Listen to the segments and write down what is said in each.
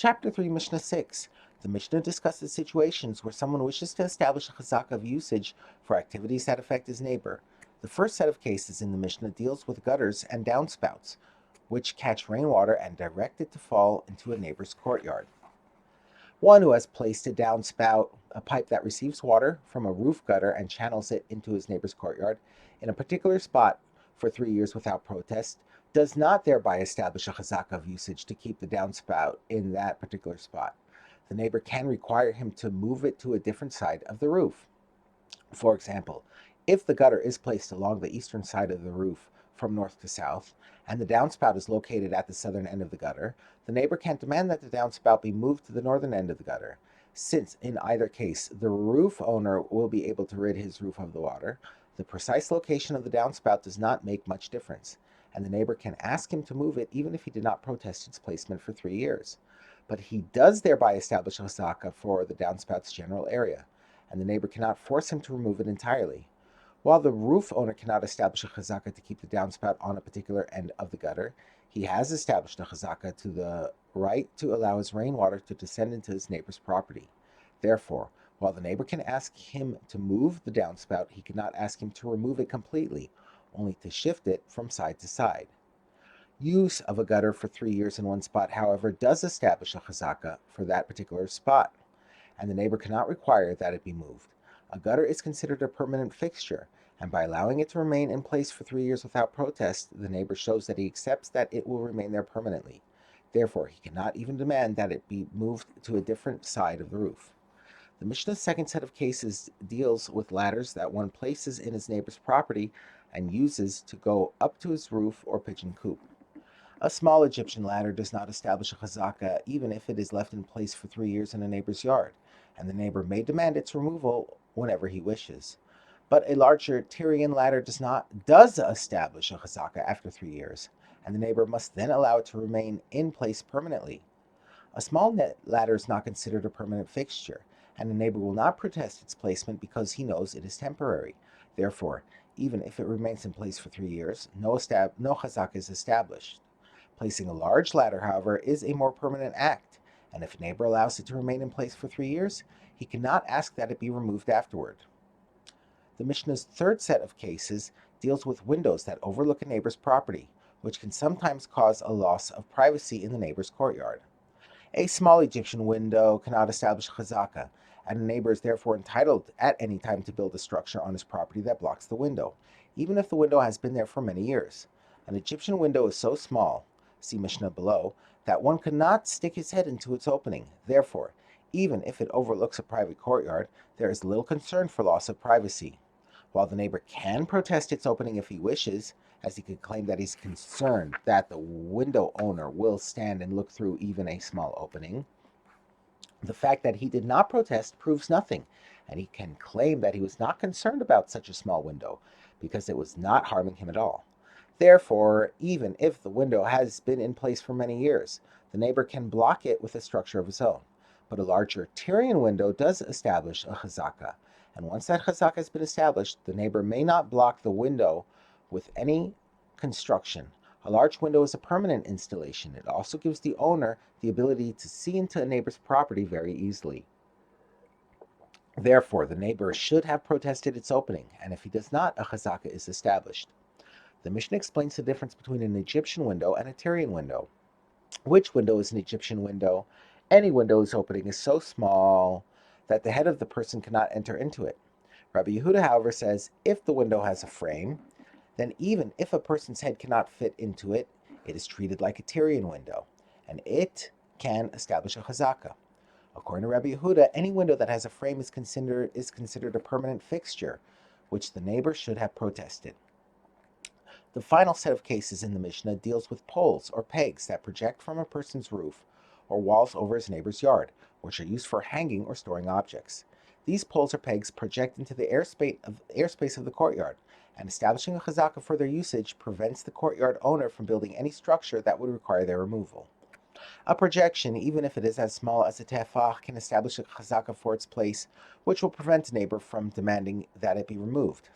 Chapter 3, Mishnah 6. The Mishnah discusses situations where someone wishes to establish a chazaka of usage for activities that affect his neighbor. The first set of cases in the Mishnah deals with gutters and downspouts, which catch rainwater and direct it to fall into a neighbor's courtyard. One who has placed a downspout, a pipe that receives water from a roof gutter and channels it into his neighbor's courtyard, in a particular spot for 3 years without protest, does not thereby establish a chazaka of usage to keep the downspout in that particular spot. The neighbor can require him to move it to a different side of the roof. For example, if the gutter is placed along the eastern side of the roof from north to south, and the downspout is located at the southern end of the gutter, the neighbor can demand that the downspout be moved to the northern end of the gutter. Since, in either case, the roof owner will be able to rid his roof of the water, the precise location of the downspout does not make much difference, and the neighbor can ask him to move it even if he did not protest its placement for 3 years. But he does thereby establish a chazaka for the downspout's general area, and the neighbor cannot force him to remove it entirely. While the roof owner cannot establish a chazaka to keep the downspout on a particular end of the gutter, he has established a chazaka to the right to allow his rainwater to descend into his neighbor's property. Therefore, while the neighbor can ask him to move the downspout, he cannot ask him to remove it completely, only to shift it from side to side. Use of a gutter for 3 years in one spot, however, does establish a chazaka for that particular spot, and the neighbor cannot require that it be moved. A gutter is considered a permanent fixture, and by allowing it to remain in place for 3 years without protest, the neighbor shows that he accepts that it will remain there permanently. Therefore, he cannot even demand that it be moved to a different side of the roof. The Mishnah's second set of cases deals with ladders that one places in his neighbor's property and uses to go up to his roof or pigeon coop. A small Egyptian ladder does not establish a chazaka even if it is left in place for 3 years in a neighbor's yard, and the neighbor may demand its removal whenever he wishes. But a larger Tyrian ladder does establish a chazaka after 3 years, and the neighbor must then allow it to remain in place permanently. A small net ladder is not considered a permanent fixture, and the neighbor will not protest its placement because he knows it is temporary. Therefore, even if it remains in place for 3 years, no chazaka is established. Placing a large ladder, however, is a more permanent act, and if a neighbor allows it to remain in place for 3 years, he cannot ask that it be removed afterward. The Mishnah's third set of cases deals with windows that overlook a neighbor's property, which can sometimes cause a loss of privacy in the neighbor's courtyard. A small Egyptian window cannot establish chazaka, and a neighbor is therefore entitled at any time to build a structure on his property that blocks the window, even if the window has been there for many years. An Egyptian window is so small, see Mishnah below, that one could not stick his head into its opening. Therefore, even if it overlooks a private courtyard, there is little concern for loss of privacy. While the neighbor can protest its opening if he wishes, as he could claim that he's concerned that the window owner will stand and look through even a small opening, the fact that he did not protest proves nothing, and he can claim that he was not concerned about such a small window because it was not harming him at all. Therefore, even if the window has been in place for many years, the neighbor can block it with a structure of his own. But a larger Tyrian window does establish a chazaka, and once that chazaka has been established, the neighbor may not block the window with any construction. A large window is a permanent installation. It also gives the owner the ability to see into a neighbor's property very easily. Therefore, the neighbor should have protested its opening, and if he does not, a chazaka is established. The Mishnah explains the difference between an Egyptian window and a Tyrian window. Which window is an Egyptian window? Any window whose opening is so small that the head of the person cannot enter into it. Rabbi Yehuda, however, says if the window has a frame, then even if a person's head cannot fit into it, it is treated like a Tyrian window, and it can establish a chazaka. According to Rabbi Yehuda, any window that has a frame is considered a permanent fixture, which the neighbor should have protested. The final set of cases in the Mishnah deals with poles or pegs that project from a person's roof or walls over his neighbor's yard, which are used for hanging or storing objects. These poles or pegs project into the airspace of the courtyard, and establishing a chazaka for their usage prevents the courtyard owner from building any structure that would require their removal. A projection, even if it is as small as a tefach, can establish a chazaka for its place, which will prevent a neighbor from demanding that it be removed.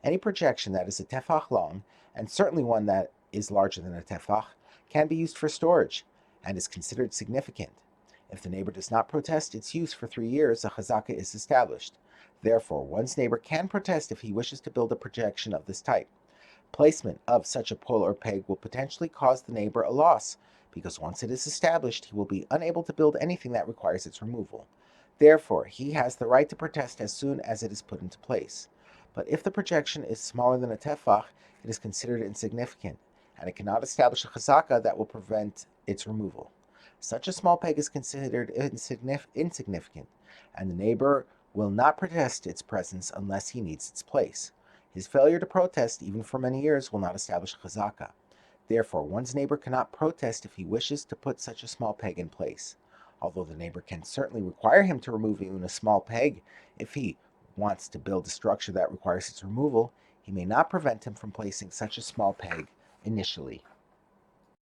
Any projection that is a tefach long, and certainly one that is larger than a tefach, can be used for storage and is considered significant. If the neighbor does not protest its use for 3 years, a chazaka is established. Therefore, one's neighbor can protest if he wishes to build a projection of this type. Placement of such a pole or peg will potentially cause the neighbor a loss, because once it is established, he will be unable to build anything that requires its removal. Therefore, he has the right to protest as soon as it is put into place. But if the projection is smaller than a tefach, it is considered insignificant, and it cannot establish a chazaka that will prevent its removal. Such a small peg is considered insignificant, and the neighbor will not protest its presence unless he needs its place. His failure to protest, even for many years, will not establish a chazaka. Therefore, one's neighbor cannot protest if he wishes to put such a small peg in place. Although the neighbor can certainly require him to remove even a small peg if he wants to build a structure that requires its removal, he may not prevent him from placing such a small peg initially.